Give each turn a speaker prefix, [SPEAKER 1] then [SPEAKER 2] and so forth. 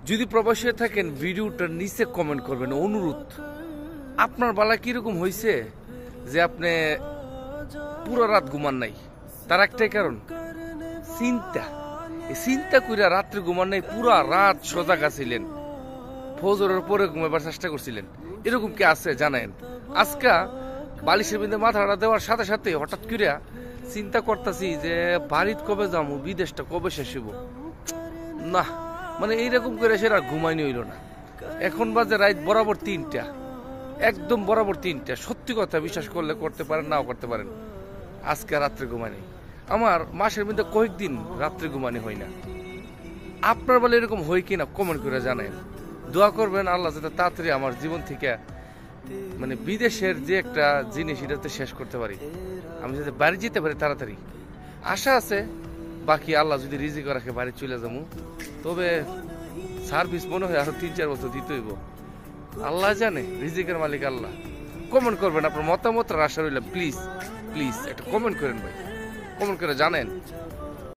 [SPEAKER 1] যদি প্রবাসী থাকেন ভিডিওটার নিচে কমেন্ট করবেন, অনুরোধ। আপনার বেলা কিরকম হয়েছে যে আপনি পুরো রাত ঘুমান নাই? তার একটাই কারণ, চিন্তা। চিন্তা কইরা রাত্রে ঘুমান নাই, পুরা রাত সজাগ আছিলেন, ফজরের পরে ঘুমাবার চেষ্টা করছিলেন। এরকম কি আছে জানেন? আজকা বালিশের বিন্দে মাথাটা দেওয়ার সাথে সাথে হঠাৎ করিয়া চিন্তা করতেছি যে বাড়িতে কবে যাবো, বিদেশটা কবে শেষ হইব। না মানে এইরকম করে সেটা ঘুমাইনি হইল না। এখন বাজে রাত বরাবর 3টা, একদম বরাবর 3টা। সত্যি কথা, বিশ্বাস করলে করতে পারেন, নাও করতে পারেন। আজকে রাত্রে ঘুমাইনি। আমার মাসের মধ্যে কয়েকদিন রাত্রে ঘুমানি হয় না। আপনার বলে এরকম হয় কিনা কমেন্ট করে জানেন। দোয়া করবেন আল্লাহ যাতে তাড়াতাড়ি আমার জীবন থেকে মানে বিদেশের যে একটা জিনিস এটাতে শেষ করতে পারি, আমি যাতে বাড়ি যেতে পারি তাড়াতাড়ি। আশা আছে, বাকি আল্লাহ যদি রিজিক রাখে বাড়ি চলে যাবো। তবে সার্ভিস মনে হয় আরো 3-4 বছর দিতে হইব। আল্লাহ জানে, রিজিকের মালিক আল্লাহ। কমেন্ট করবেন, আপনার মতামত আশা রইলাম। প্লিজ প্লিজ একটা কমেন্ট করেন ভাই, কমেন্ট করে জানেন।